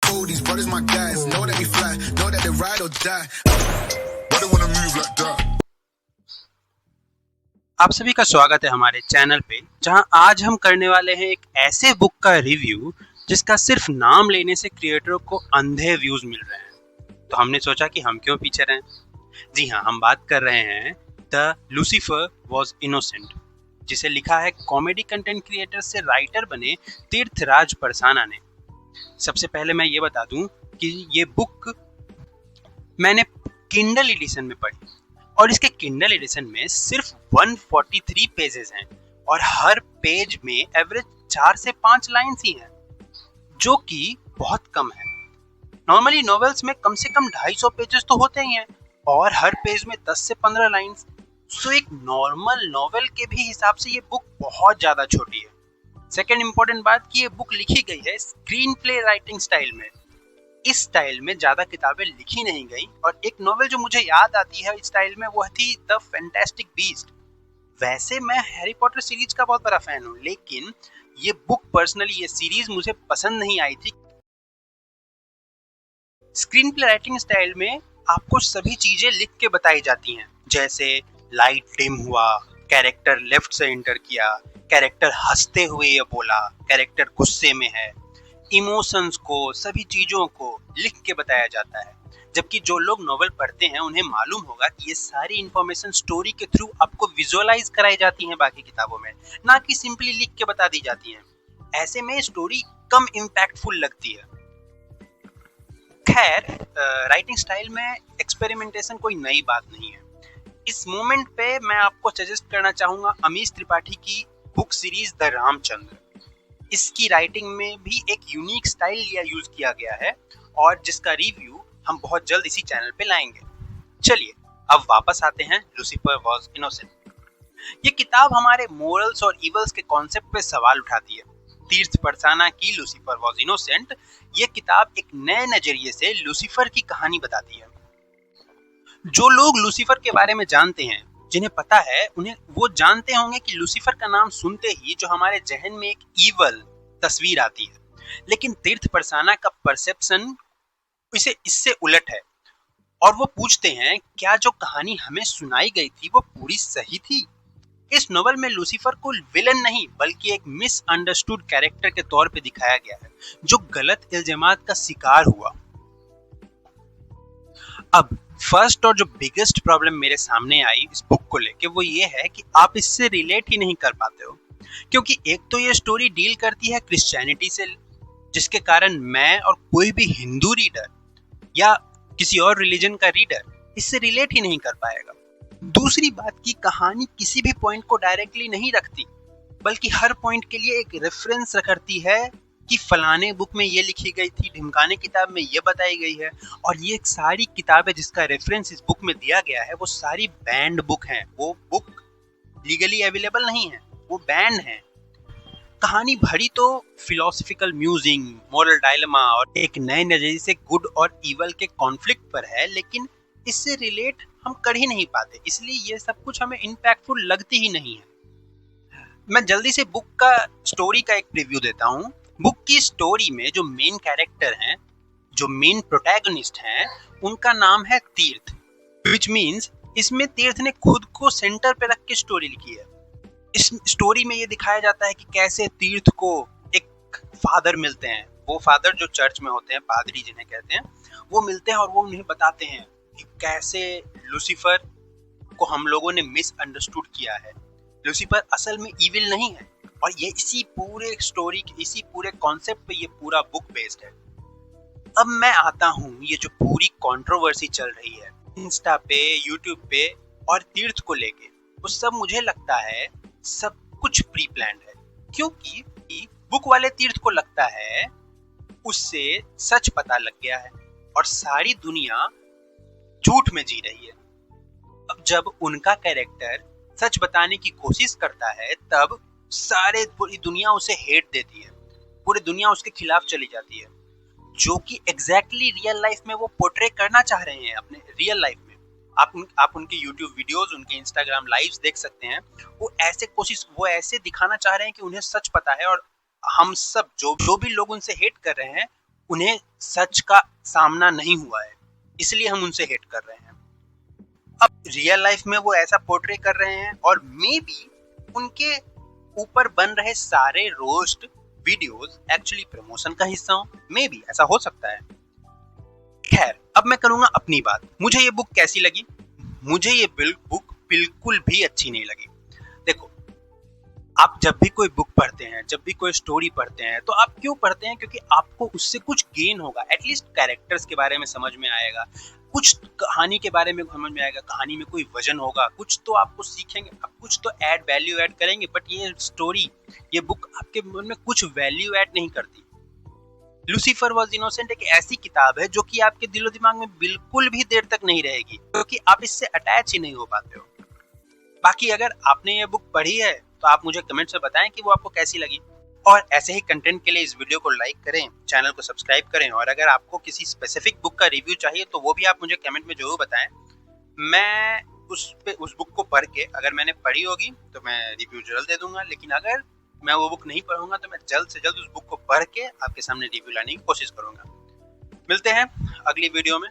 cool, these brothers my guys. Know that we fly, know that they ride or die. Why they wanna move like that? आप सभी का स्वागत है हमारे channel पे, जहां आज हम करने वाले हैं एक ऐसे बुक का रिव्यू जिसका सिर्फ नाम लेने से क्रिएटरों को अंधे व्यूज मिल रहे हैं। तो हमने सोचा कि हम क्यों पीछे रहें। जी हाँ, हम बात कर रहे हैं द लूसीफर वॉज इनोसेंट, जिसे लिखा है कॉमेडी कंटेंट क्रिएटर से राइटर बने तीर्थराज परसाना ने। सबसे पहले मैं ये बता दूं कि ये बुक मैंने किंडल एडिशन में पढ़ी और इसके किंडल एडिशन में सिर्फ 143 पेजेस हैं और हर पेज में एवरेज 4 से 5 लाइन्स ही हैं, जो कि बहुत कम है। नॉर्मली नॉवेल्स में कम से कम 250 पेजेस तो होते ही हैं और हर पेज में 10 से 15 लाइन्स। सो एक नॉर्मल नॉवेल के भी हिसाब से ये बुक बहुत ज़्यादा छोटी है। सेकेंड इम्पोर्टेंट बात कि ये बुक लिखी गई है स्क्रीन प्ले राइटिंग स्टाइल में। इस स्टाइल में ज़्यादा किताबें लिखी नहीं गई और एक नॉवेल जो मुझे याद आती है इस स्टाइल में वो थी द फैंटास्टिक बीस्ट। वैसे मैं हैरी पॉटर सीरीज का बहुत बड़ा फैन हूँ, लेकिन ये बुक पर्सनली ये सीरीज मुझे पसंद नहीं आई थी। स्क्रीन प्ले राइटिंग स्टाइल में आपको सभी चीज़ें लिख के बताई जाती हैं, जैसे लाइट डिम हुआ, कैरेक्टर लेफ्ट से एंटर किया, कैरेक्टर हंसते हुए ये बोला, कैरेक्टर गुस्से में है। इमोशंस को, सभी चीज़ों को लिख के बताया जाता है। जबकि जो लोग नॉवेल पढ़ते हैं उन्हें मालूम होगा कि ये सारी इंफॉर्मेशन स्टोरी के थ्रू आपको विजुअलाइज कराई जाती हैं बाकी किताबों में, ना कि सिंपली लिख के बता दी जाती हैं। ऐसे में स्टोरी कम इम्पैक्टफुल लगती है। खैर, राइटिंग स्टाइल में एक्सपेरिमेंटेशन कोई नई बात नहीं है। इस मोमेंट पे मैं आपको सजेस्ट करना चाहूँगा अमीश त्रिपाठी की बुक सीरीज द रामचंद्र। इसकी राइटिंग में भी एक यूनिक स्टाइल यूज किया गया है और जिसका रिव्यू हम बहुत जल्द इसी चैनल पे लाएंगे। चलिए अब वापस आते हैं लूसीफर वॉज इनोसेंट। ये किताब हमारे मोरल्स और इवल्स के कॉन्सेप्ट पे सवाल उठाती है। तीर्थ परसाना की लूसीफर वॉज इनोसेंट ये किताब एक नए नजरिए से लूसीफर की कहानी बताती है। जो लोग लूसीफर के बारे में जानते हैं, जिन्हें पता है, उन्हें वो जानते होंगे कि लूसीफर का नाम सुनते ही जो हमारे जहन में एक ईवल तस्वीर आती है। लेकिन तीर्थ परसाना का परसेप्शन इससे उलट है और वो पूछते हैं क्या जो कहानी हमें सुनाई गई थी वो पूरी सही थी। इस नोवेल में लूसीफर को विलन नहीं बल्कि एक मिसअंडरस्टूड कैरेक्टर के तौर पे दिखाया गया है, जो गलत इल्जामात का शिकार हुआ। अब फर्स्ट और जो बिगेस्ट प्रॉब्लम मेरे सामने आई इस बुक को लेके वो ये है कि आप इससे रिलेट ही नहीं कर पाते हो, क्योंकि एक तो ये स्टोरी डील करती है क्रिश्चियनिटी से, जिसके कारण मैं और कोई भी हिंदू रीडर या किसी और रिलीजन का रीडर इससे रिलेट ही नहीं कर पाएगा। दूसरी बात की कहानी किसी भी पॉइंट को डायरेक्टली नहीं रखती, बल्कि हर पॉइंट के लिए एक रेफरेंस करती है कि फलाने बुक में ये लिखी गई थी, ढिमकाने किताब में ये बताई गई है। और ये सारी किताबें जिसका रेफरेंस इस बुक में दिया गया है वो सारी बैंड बुक हैं। वो बुक लीगली अवेलेबल नहीं है, वो बैंड है। कहानी भरी तो फिलोसफिकल म्यूजिंग, मोरल डायलेमा और एक नए नजरिए से गुड और इवल के कॉन्फ्लिक्ट पर है, लेकिन इससे रिलेट हम कर ही नहीं पाते, इसलिए ये सब कुछ हमें इम्पैक्टफुल लगती ही नहीं है। मैं जल्दी से बुक का स्टोरी का एक प्रीव्यू देता हूँ। बुक की स्टोरी में जो मेन कैरेक्टर हैं, जो मेन प्रोटैगनिस्ट हैं, उनका नाम है तीर्थ, विच मीन्स इसमें तीर्थ ने खुद को सेंटर पे रख के स्टोरी लिखी है। इस स्टोरी में ये दिखाया जाता है कि कैसे तीर्थ को एक फादर मिलते हैं। वो फादर जो चर्च में होते हैं, पादरी जिन्हें कहते हैं, वो मिलते हैं और वो उन्हें बताते हैं कि कैसे लूसीफर को हम लोगों ने मिसअंडरस्टूड किया है। लूसीफर असल में इविल नहीं है और ये इसी पूरे स्टोरी, इसी पूरे कॉन्सेप्ट पे ये पूरा बुक बेस्ड है। अब मैं आता हूँ ये जो पूरी कंट्रोवर्सी चल रही है इंस्टा पे, यूट्यूब पे और तीर्थ को लेके, वो सब मुझे लगता है सब कुछ प्री प्लान्ड है, क्योंकि बुक वाले तीर्थ को लगता है उससे सच पता लग गया है और सारी दुनिया झूठ में जी रही है। अब जब उनका कैरेक्टर सच बताने की कोशिश करता है तब पूरी दुनिया उसे हेट देती है, पूरी दुनिया उसके खिलाफ चली जाती है, जो कि एग्जैक्टली रियल लाइफ में वो पोर्ट्रे करना चाह रहे हैं अपने रियल लाइफ में। आप उनके यूट्यूब वीडियोस, उनके इंस्टाग्राम लाइव्स देख सकते हैं। वो ऐसे दिखाना चाह रहे हैं कि उन्हें सच पता है और हम सब जो भी लोग उनसे हेट कर रहे हैं उन्हें सच का सामना नहीं हुआ है, इसलिए हम उनसे हेट कर रहे हैं। अब रियल लाइफ में वो ऐसा पोर्ट्रे कर रहे हैं और मे बी उनके ऊपर बन रहे सारे रोस्ट वीडियोस एक्चुअली प्रमोशन का हिस्सा हो, मे बी ऐसा हो सकता है। खैर, अब मैं करूंगा अपनी बात। मुझे ये बुक कैसी लगी? मुझे ये बुक बिल्कुल भी अच्छी नहीं लगी। देखो, आप जब भी कोई बुक पढ़ते हैं, जब भी कोई स्टोरी पढ़ते हैं, तो आप क्यों पढ़ते हैं? क्योंकि आपको उससे कुछ गेन होगा, एटलीस्ट कैरेक्टर्स के बारे में समझ में आएगा, कुछ कहानी के बारे में समझ में आएगा, कहानी में कोई वजन होगा, कुछ तो आपको सीखेंगे, आप कुछ तो वैल्यू ऐड करेंगे। बट ये स्टोरी, ये बुक आपके मन में कुछ वैल्यू ऐड नहीं करती। लूसीफर वॉज इनोसेंट एक ऐसी किताब है जो कि आपके दिलो दिमाग में बिल्कुल भी देर तक नहीं रहेगी, क्योंकि आप इससे अटैच ही नहीं हो पाते हो। बाकी अगर आपने ये बुक पढ़ी है तो आप मुझे कमेंट से बताएं कि वो आपको कैसी लगी। और ऐसे ही कंटेंट के लिए इस वीडियो को लाइक करें, चैनल को सब्सक्राइब करें, और अगर आपको किसी स्पेसिफिक बुक का रिव्यू चाहिए तो वो भी आप मुझे कमेंट में जरूर बताएं। मैं उस बुक को पढ़ के, अगर मैंने पढ़ी होगी तो मैं रिव्यू जल्द दे दूंगा, लेकिन अगर मैं वो बुक नहीं पढ़ूंगा तो मैं जल्द से जल्द उस बुक को पढ़ के आपके सामने रिव्यू लाने की कोशिश करूंगा। मिलते हैं अगली वीडियो में।